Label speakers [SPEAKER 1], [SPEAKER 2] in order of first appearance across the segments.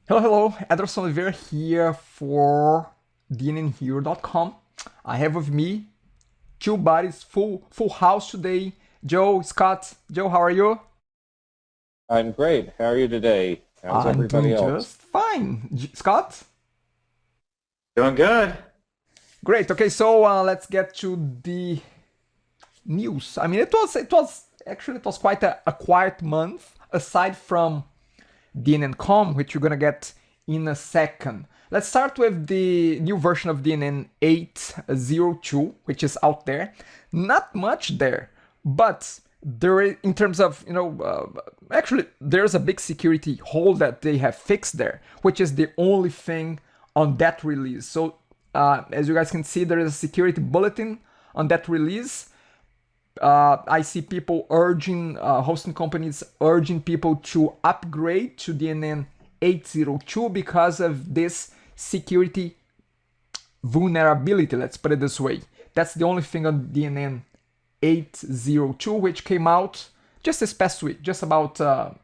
[SPEAKER 1] Hello, hello, Ederson Oliveira here for DNNHero.com. I have with me two buddies, full house today. Joe, Scott. Joe, how are you?
[SPEAKER 2] I'm great. How are you today? How's
[SPEAKER 1] I'm
[SPEAKER 2] everybody
[SPEAKER 1] doing
[SPEAKER 2] else?
[SPEAKER 1] just fine. Scott?
[SPEAKER 3] Doing good.
[SPEAKER 1] Great. Okay, so let's get to the news. I mean, it was quite a quiet month aside from DNN.com, which you're gonna get in a second. Let's start with the new version of DNN 8.02, which is out there. Not much there, but in terms of, actually, there's a big security hole that they have fixed there, which is the only thing on that release. So, as you guys can see, there is a security bulletin on that release. I see people hosting companies urging people to upgrade to DNN 8.02 because of this security vulnerability, let's put it this way. That's the only thing on DNN 8.02, which came out just this past week, just about 5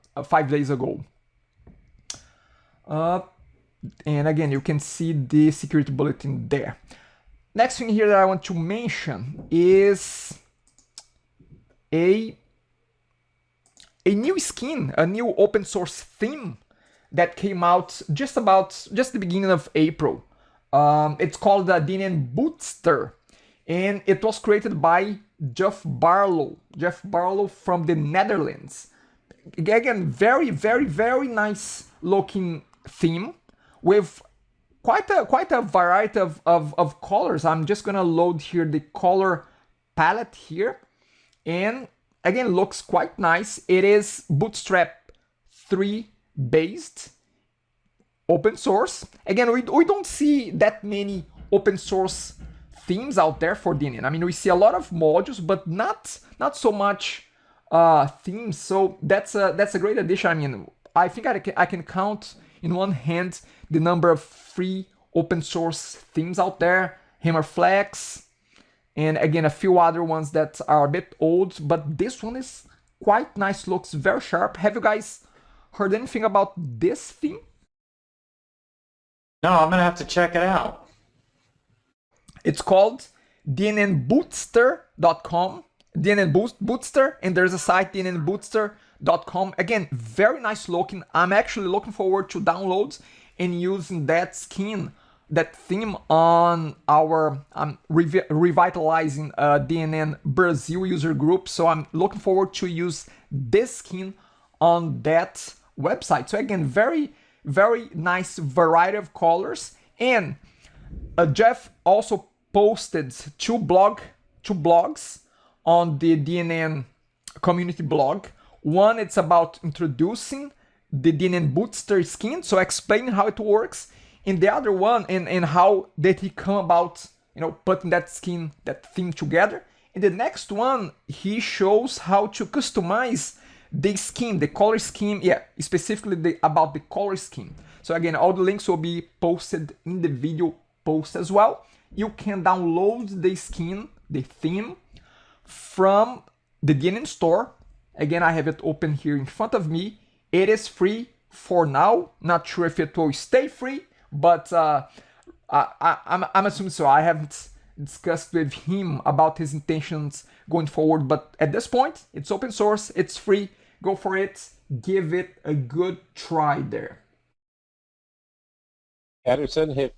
[SPEAKER 1] days ago. And again, you can see the security bulletin there. Next thing here that I want to mention is a new skin, a new open source theme that came out just the beginning of April. It's called the DNN Bootster, and it was created by Jeff Barlow from the Netherlands. Again, very, very, very nice looking theme with quite a variety of colors. I'm just gonna load here the color palette here. And again, looks quite nice. It is Bootstrap 3 based, open source. Again, we don't see that many open source themes out there for DNN. I mean, we see a lot of modules, but not so much themes. So that's a great addition. I mean, I think I can count in one hand the number of free open source themes out there. Hammerflex, and again, a few other ones that are a bit old, but this one is quite nice, looks very sharp. Have you guys heard anything about this theme?
[SPEAKER 3] No, I'm gonna have to check it out.
[SPEAKER 1] It's called dnnbootster.com, Bootster, and there's a site, dnnbootster.com. Again, very nice looking. I'm actually looking forward to downloads and using that skin, that theme on our revitalizing DNN Brazil user group. So I'm looking forward to use this skin on that website. So again, very, very nice variety of colors. And Jeff also posted two blogs on the DNN community blog. One, it's about introducing the DNN Bootster skin, so explaining how it works. In the other one, and how did he come about, putting that theme together. In the next one, he shows how to customize the scheme, the color scheme, specifically about the color scheme. So again, all the links will be posted in the video post as well. You can download the skin, the theme, from the DNN store. Again, I have it open here in front of me. It is free for now. Not sure if it will stay free, but I'm assuming so. I haven't discussed with him about his intentions going forward, but at this point, it's open source, it's free. Go for it. Give it a good try there.
[SPEAKER 2] Patterson,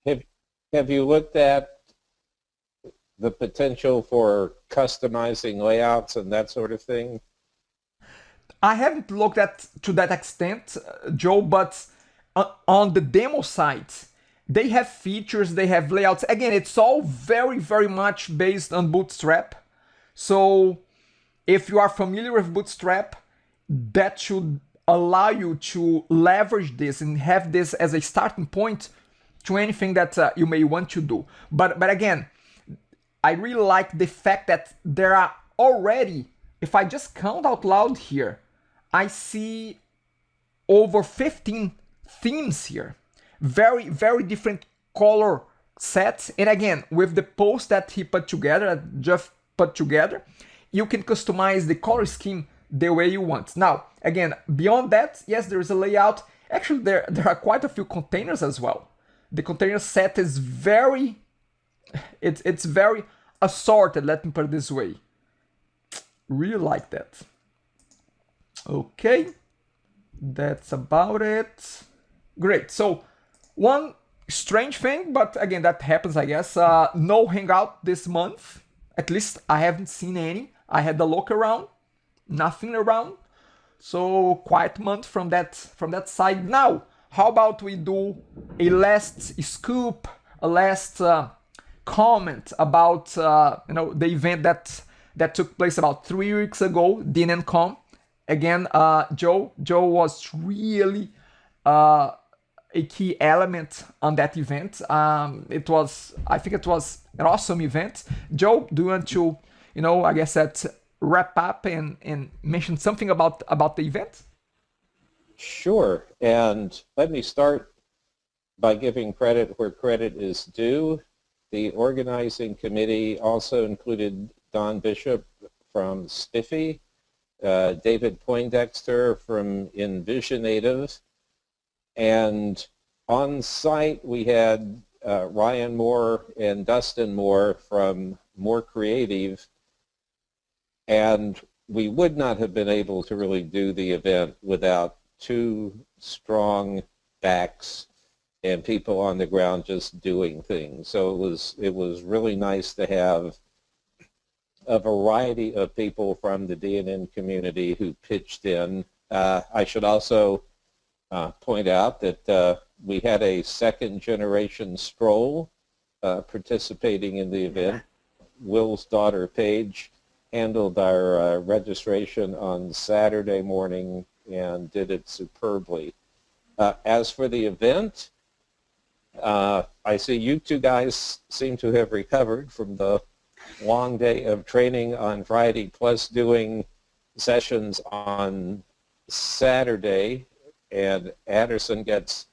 [SPEAKER 2] have you looked at the potential for customizing layouts and that sort of thing?
[SPEAKER 1] I haven't looked at to that extent, Joe, but on the demo site, they have features, they have layouts. Again, it's all very, very much based on Bootstrap. So if you are familiar with Bootstrap, that should allow you to leverage this and have this as a starting point to anything that you may want to do. But again, I really like the fact that there are already, if I just count out loud here, I see over 15 themes here. Very, very different color sets. And again, with the post that he put together, that Jeff put together, you can customize the color scheme the way you want. Now, again, beyond that, yes, there's a layout. Actually, there are quite a few containers as well. The container set is very, it's very assorted. Let me put it this way. Really like that. Okay, that's about it. Great. So one strange thing, but again, that happens, I guess. No hangout this month. At least I haven't seen any. I had a look around, nothing around. So quiet month from that side. Now, how about we do a last scoop, a last comment about the event that took place about 3 weeks ago, DNN.com. Again, Joe was really a key element on that event. I think it was an awesome event. Joe, do you want to, I guess that wrap up and mention something about the event?
[SPEAKER 2] Sure. And let me start by giving credit where credit is due. The organizing committee also included Don Bishop from Spiffy, David Poindexter from Envisionative, and on site we had Ryan Moore and Dustin Moore from More Creative, and we would not have been able to really do the event without two strong backs and people on the ground just doing things. So it was really nice to have a variety of people from the DNN community who pitched in. I should also point out that we had a second generation stroll participating in the event. Will's daughter Paige handled our registration on Saturday morning and did it superbly. As for the event, I see you two guys seem to have recovered from the long day of training on Friday, plus doing sessions on Saturday, and Anderson gets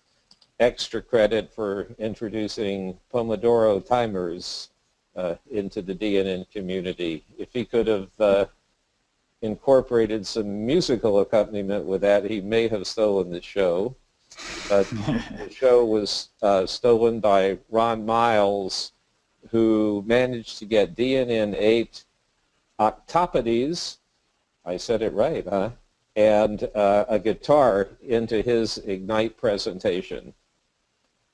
[SPEAKER 2] extra credit for introducing Pomodoro timers into the DNN community. If he could have incorporated some musical accompaniment with that, he may have stolen the show. But the show was stolen by Ron Miles, who managed to get DNN 8 octopodes, I said it right, huh? And a guitar into his Ignite presentation.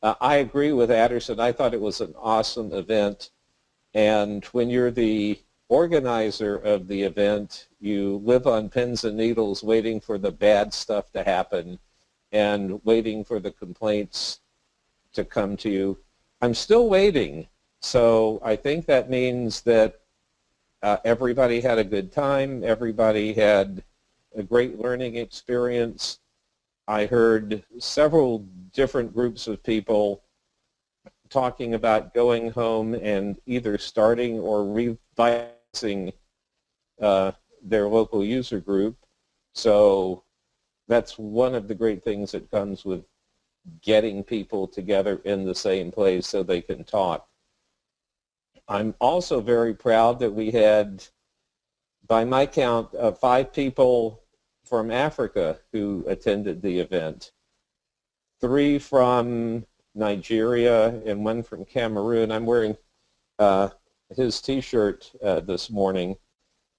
[SPEAKER 2] I agree with Anderson. I thought it was an awesome event. And when you're the organizer of the event, you live on pins and needles waiting for the bad stuff to happen and waiting for the complaints to come to you. I'm still waiting. So I think that means that everybody had a good time. Everybody had a great learning experience. I heard several different groups of people talking about going home and either starting or revising their local user group. So that's one of the great things that comes with getting people together in the same place so they can talk. I'm also very proud that we had, by my count, 5 people from Africa who attended the event. 3 from Nigeria and 1 from Cameroon. I'm wearing his t-shirt this morning.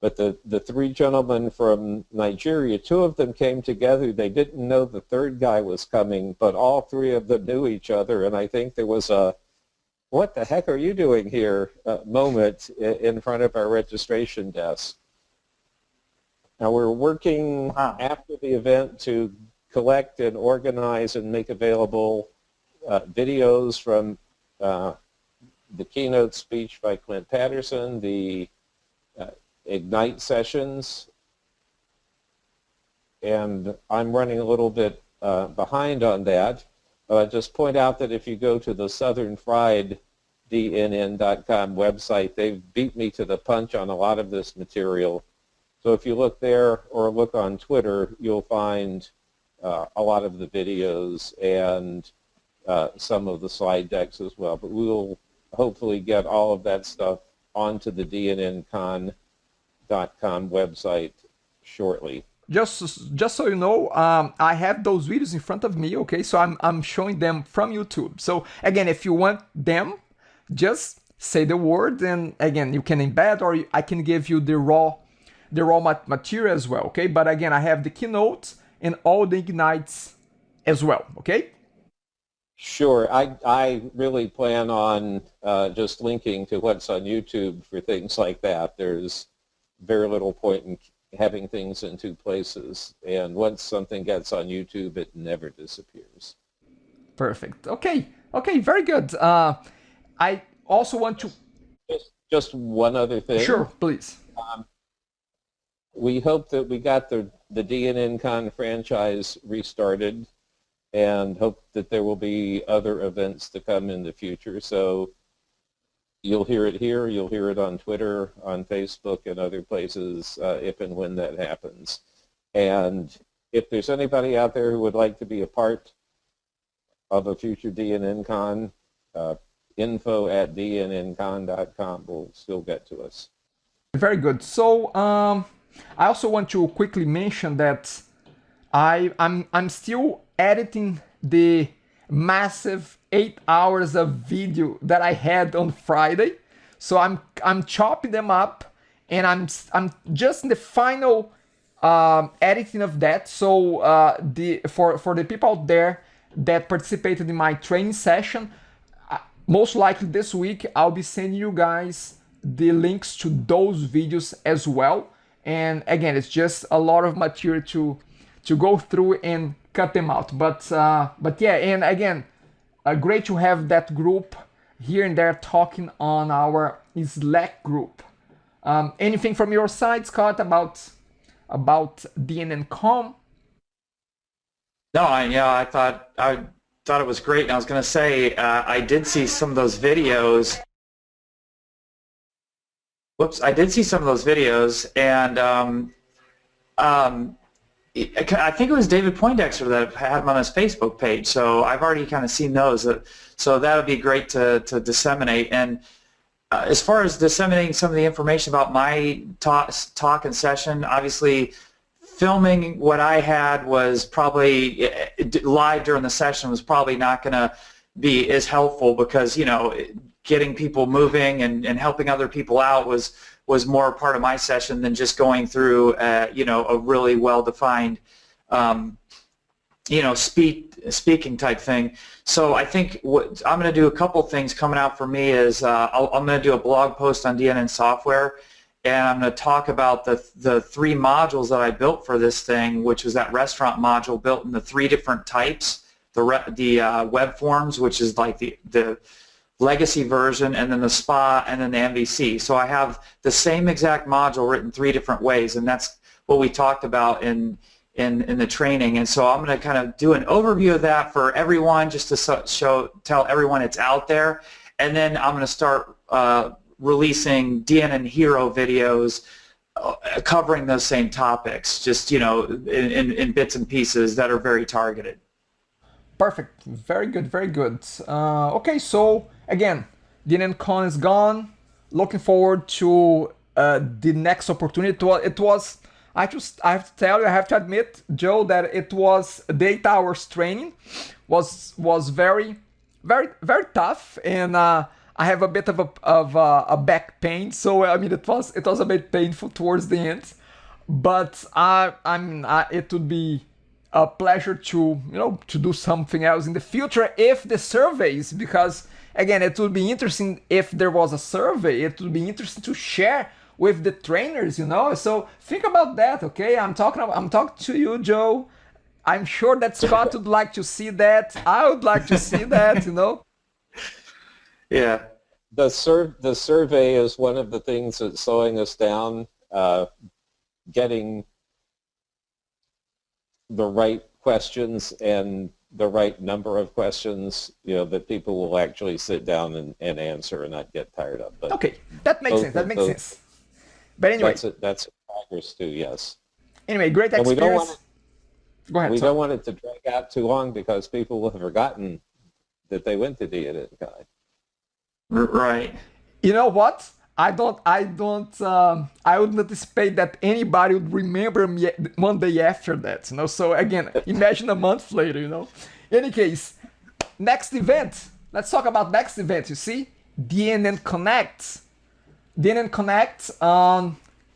[SPEAKER 2] But the 3 gentlemen from Nigeria, 2 of them came together. They didn't know the third guy was coming, but all 3 of them knew each other. And I think there was a, what the heck are you doing here moment in front of our registration desk. Now we're working after the event to collect and organize and make available videos from the keynote speech by Clint Patterson, the Ignite sessions, and I'm running a little bit behind on that. Just point out that if you go to the Southern Fried DNN.com website, they've beat me to the punch on a lot of this material. So if you look there or look on Twitter, you'll find a lot of the videos and some of the slide decks as well. But we will hopefully get all of that stuff onto the DNNCon.com website shortly.
[SPEAKER 1] just so you know, I have those videos in front of me, okay? So I'm showing them from YouTube. So again, if you want them, just say the word, and again, you can embed, or I can give you the raw material as well, okay? But again, I have the keynotes and all the ignites as well, okay?
[SPEAKER 2] Sure. I really plan on just linking to what's on YouTube for things like that. There's very little point in having things in two places. And once something gets on YouTube, it never disappears.
[SPEAKER 1] Perfect. Okay. Okay. Very good. I also want to.
[SPEAKER 2] Just one other thing.
[SPEAKER 1] Sure, please.
[SPEAKER 2] We hope that we got the DNN Con franchise restarted, and hope that there will be other events to come in the future. So you'll hear it here, you'll hear it on Twitter, on Facebook, and other places if and when that happens. And if there's anybody out there who would like to be a part of a future DNN Con, info@dnncon.com will still get to us.
[SPEAKER 1] Very good. So I also want to quickly mention that I'm still editing the massive 8 hours of video that I had on Friday. So I'm chopping them up, and I'm just in the final editing of that. So for the people out there that participated in my training session, most likely this week I'll be sending you guys the links to those videos as well. And again, it's just a lot of material to go through and cut them out. But yeah, and again, great to have that group here and there talking on our Slack group. Anything from your side, Scott, about DNN.com?
[SPEAKER 3] No, I thought it was great. And I was going to say I did see some of those videos. Whoops! I did see some of those videos, and I think it was David Poindexter that had them on his Facebook page. So I've already kind of seen those. So that would be great to disseminate. And as far as disseminating some of the information about my talk and session, obviously filming what I had was probably live during the session was probably not going to be as helpful, because getting people moving and helping other people out was more part of my session than just going through a really well-defined speaking type thing. So I think what I'm going to do, a couple things coming out for me is I'm going to do a blog post on DNN software, and I'm going to talk about the 3 modules that I built for this thing, which was that restaurant module built in the 3 different types, the web forms, which is like the legacy version, and then the spa, and then the MVC. So I have the same exact module written 3 different ways, and that's what we talked about in the training. And so I'm going to kind of do an overview of that for everyone, just to tell everyone it's out there. And then I'm going to start releasing DNN Hero videos covering those same topics, just in bits and pieces that are very targeted.
[SPEAKER 1] Perfect. Very good. Very good. Okay, so again, DNNCon is gone. Looking forward to the next opportunity. It was. I have to tell you, I have to admit, Joe, that it was the 8 hours training was very, very, very tough, and I have a bit of a back pain. So I mean, it was a bit painful towards the end, but it would be a pleasure to do something else in the future if the surveys, because again, it would be interesting if there was a survey. It would be interesting to share with the trainers, so think about that. Okay, I'm talking to you, Joe. I'm sure that Scott would like to see that. I would like to see that.
[SPEAKER 3] Yeah,
[SPEAKER 2] the survey is one of the things that's slowing us down, getting the right questions and the right number of questions, that people will actually sit down and answer and not get tired of. But
[SPEAKER 1] okay, that makes sense. But anyway,
[SPEAKER 2] that's progress too. Yes.
[SPEAKER 1] Anyway, great experience. Go ahead.
[SPEAKER 2] We don't want it to drag out too long, because people will have forgotten that they went to DNN.
[SPEAKER 3] Right.
[SPEAKER 1] You know what? I would anticipate that anybody would remember me one day after that, you know. So again, imagine a month later, you know. In any case, next event. Let's talk about next event. You see, DNN Connect. DNN Connect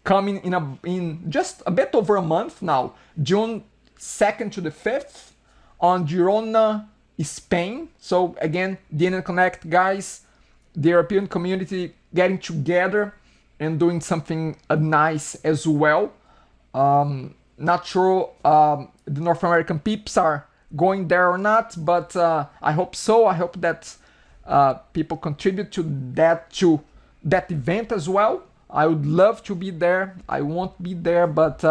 [SPEAKER 1] coming in just a bit over a month now, June 2nd to the 5th on Girona, Spain. So again, DNN Connect guys, the European community getting together and doing something nice as well. Not sure the North American peeps are going there or not, but I hope so. I hope that people contribute to that event as well. I would love to be there. I won't be there, but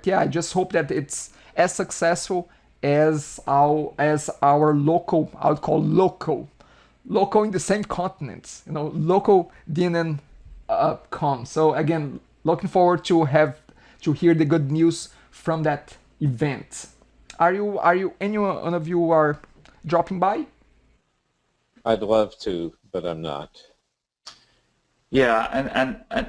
[SPEAKER 1] yeah, I just hope that it's as successful as our local. I would call local in the same continent. You know, local DNN com. So again, looking forward to hear the good news from that event. Are you anyone of you are dropping by?
[SPEAKER 2] I'd love to, but I'm not.
[SPEAKER 3] Yeah,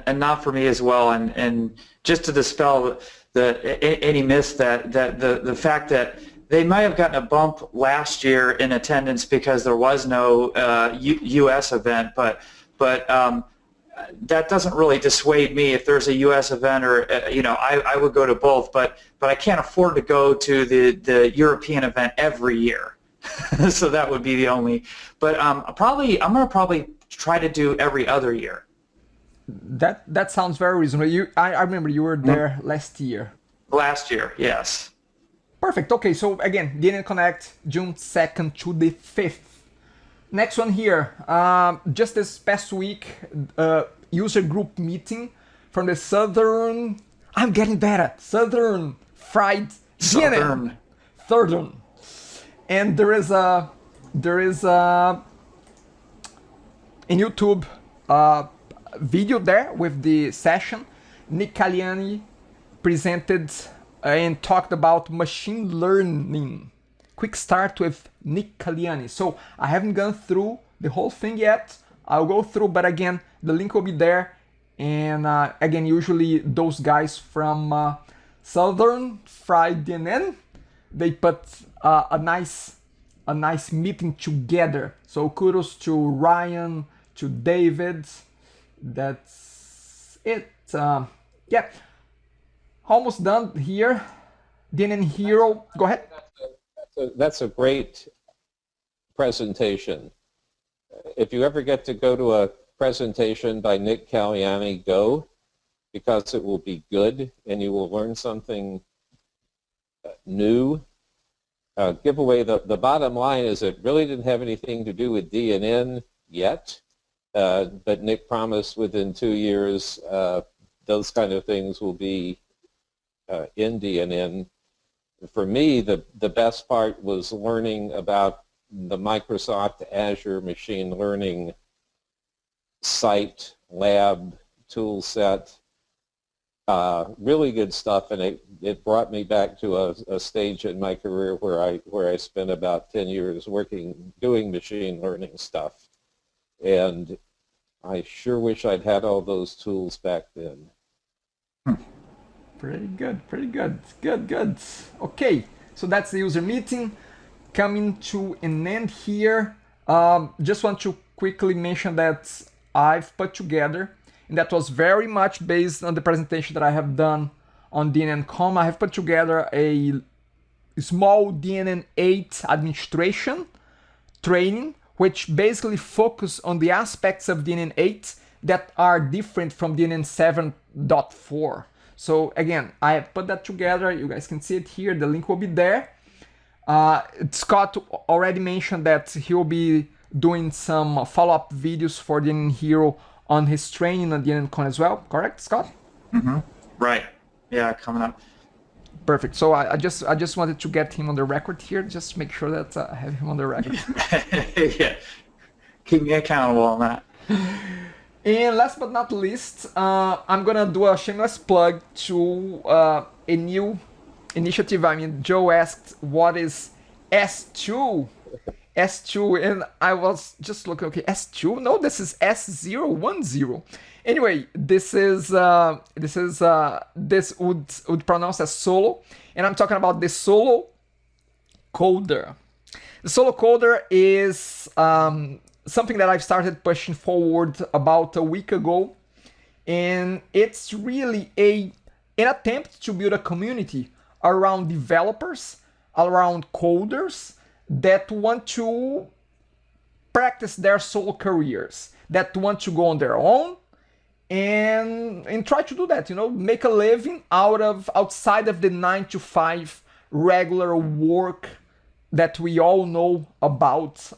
[SPEAKER 3] and not for me as well. And just to dispel any myth that the fact that they might have gotten a bump last year in attendance because there was no U.S. event, but that doesn't really dissuade me. If there's a U.S. event, or I would go to both, but I can't afford to go to the European event every year. So that would be the only. But I'm gonna probably try to do every other year.
[SPEAKER 1] That sounds very reasonable. I remember you were there last year.
[SPEAKER 3] Last year, yes.
[SPEAKER 1] Perfect. Okay, so again, DNN Connect, June 2nd to the 5th. Next one here, just this past week, user group meeting from the Southern. I'm getting better. Southern Fried DNN. Southern. And there is a YouTube video there with the session. Nick Caliani presented and talked about machine learning. Quick start with Nick Caliani. So I haven't gone through the whole thing yet. I'll go through, but again, the link will be there. And again, usually those guys from Southern Fried DNN, they put a nice meeting together. So kudos to Ryan, to David. That's it. Yeah, almost done here. DNN Hero, go ahead.
[SPEAKER 2] That's a great presentation. If you ever get to go to a presentation by Nick Caliani, go, because it will be good and you will learn something new. Giveaway, the bottom line is it really didn't have anything to do with DNN yet, but Nick promised within 2 years those kind of things will be in DNN. For me, the best part was learning about the Microsoft Azure machine learning site, lab, tool set. Really good stuff, and it brought me back to a stage in my career where I spent about 10 years doing machine learning stuff. And I sure wish I'd had all those tools back then.
[SPEAKER 1] Pretty good. Good. Okay, so that's the user meeting coming to an end here. Just want to quickly mention that I've put together, and that was very much based on the presentation that I have done on DNN.com. I have put together a small DNN 8 administration training, which basically focus on the aspects of DNN 8 that are different from DNN 7.4. So again, I have put that together. You guys can see it here. The link will be there. Scott already mentioned that he'll be doing some follow-up videos for DNN Hero on his training on DNN.com as well. Correct, Scott?
[SPEAKER 3] Mm-hmm. Right. Yeah, coming up.
[SPEAKER 1] Perfect. So I just wanted to get him on the record here, just to make sure that I have him on the record.
[SPEAKER 3] Yeah. Keep me accountable on that.
[SPEAKER 1] And last but not least, I'm gonna do a shameless plug to a new initiative. I mean, Joe asked what is S2, S2, and I was just looking, okay, S2? No, this is S010. Anyway, this would pronounce as solo, and I'm talking about the solo coder. The solo coder is something that I've started pushing forward about a week ago, and it's really an attempt to build a community around developers, around coders that want to practice their solo careers, that want to go on their own and try to do that, make a living outside of the 9 to 5 regular work that we all know about.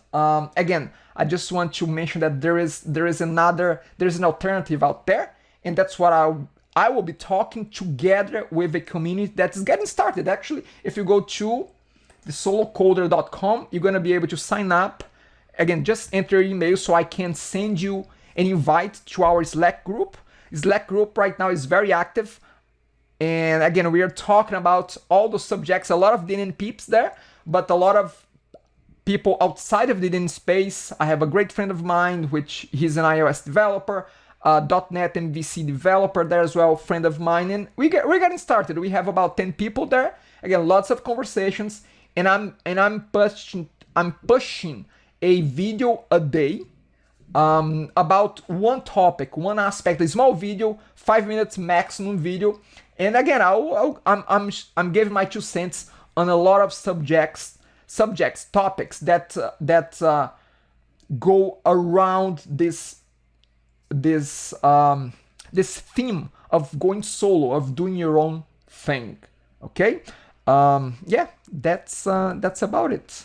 [SPEAKER 1] Again, I just want to mention that there's an alternative out there, and that's what I will be talking together with a community that is getting started. Actually, if you go to thesolocoder.com, you're gonna be able to sign up. Again, just enter your email so I can send you an invite to our Slack group. Slack group right now is very active. And again, we are talking about all those subjects, a lot of DNN peeps there, but a lot of people outside of the DNN space. I have a great friend of mine, which he's an iOS developer, .NET MVC developer there as well, friend of mine, and we're getting started. We have about 10 people there. Again, lots of conversations, and I'm pushing a video a day about one topic, one aspect, a small video, 5 minutes maximum video. And again, I'm giving my 2 cents on a lot of subjects, topics that go around this theme of going solo, of doing your own thing. Okay, yeah, that's about it.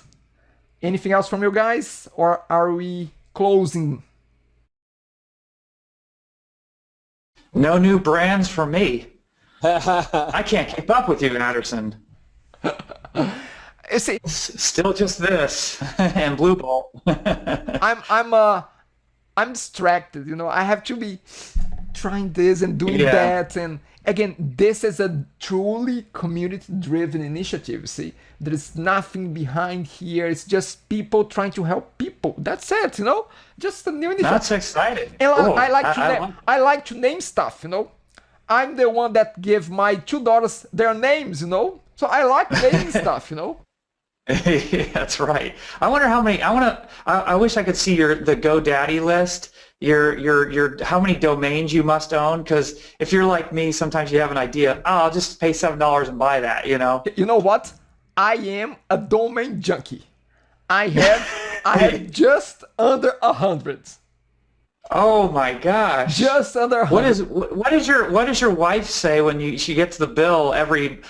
[SPEAKER 1] Anything else from you guys, or are we closing?
[SPEAKER 3] No new brands for me. I can't keep up with you, Anderson.
[SPEAKER 1] See,
[SPEAKER 3] Still just this and Blue Ball.
[SPEAKER 1] I'm distracted, I have to be trying this and doing that, and again, this is a truly community-driven initiative. See, there's nothing behind here. It's just people trying to help people. That's it, just a new initiative.
[SPEAKER 3] That's exciting.
[SPEAKER 1] And
[SPEAKER 3] Cool.
[SPEAKER 1] I like to name stuff, I'm the one that gave my 2 daughters their names, so I like naming stuff,
[SPEAKER 3] Yeah, that's right. I wonder how many. I wish I could see the GoDaddy list. Your how many domains you must own? Because if you're like me, sometimes you have an idea. Oh, I'll just pay $7 and buy that.
[SPEAKER 1] You know what? I am a domain junkie. I have just under 100.
[SPEAKER 3] Oh my gosh!
[SPEAKER 1] Just under 100.
[SPEAKER 3] What does your wife say when she gets the bill every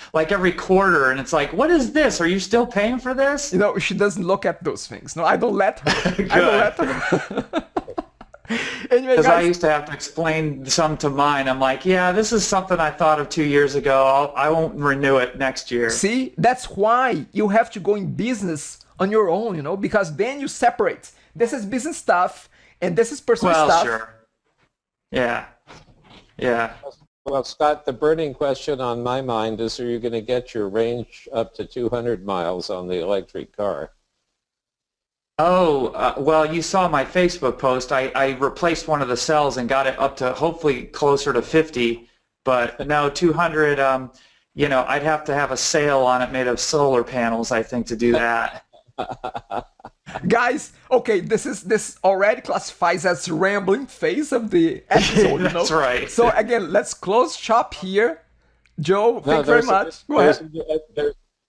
[SPEAKER 3] quarter, and it's like, what is this? Are you still paying for this?
[SPEAKER 1] She doesn't look at those things. No, I don't let her. I don't let her. Anyway,
[SPEAKER 3] because I used to have to explain some to mine. I'm like, yeah, this is something I thought of 2 years ago. I won't renew it next year.
[SPEAKER 1] See, that's why you have to go in business on your own, because then you separate. This is business stuff, and this is personal stuff.
[SPEAKER 3] Well, sure. Yeah. Yeah.
[SPEAKER 2] Well, Scott, the burning question on my mind is, are you going to get your range up to 200 miles on the electric car?
[SPEAKER 3] Oh, well, you saw my Facebook post. I replaced one of the cells and got it up to hopefully closer to 50. But no, 200, I'd have to have a sail on it made of solar panels, I think, to do that.
[SPEAKER 1] Guys, okay, this already classifies as rambling phase of the episode.
[SPEAKER 3] That's right.
[SPEAKER 1] So again, let's close shop here. Joe, thank you very much. Go ahead.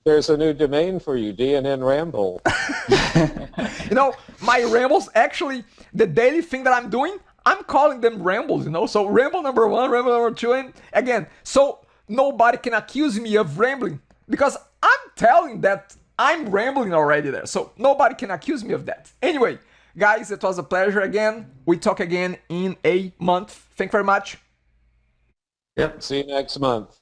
[SPEAKER 2] There's a new domain for you, DNN Ramble.
[SPEAKER 1] My rambles, actually, the daily thing that I'm doing, I'm calling them rambles, So ramble number 1, ramble number 2, and again, so nobody can accuse me of rambling, because I'm telling that I'm rambling already there, so nobody can accuse me of that. Anyway, guys, it was a pleasure again. We talk again in a month. Thank you very much.
[SPEAKER 3] Yep.
[SPEAKER 2] See you next month.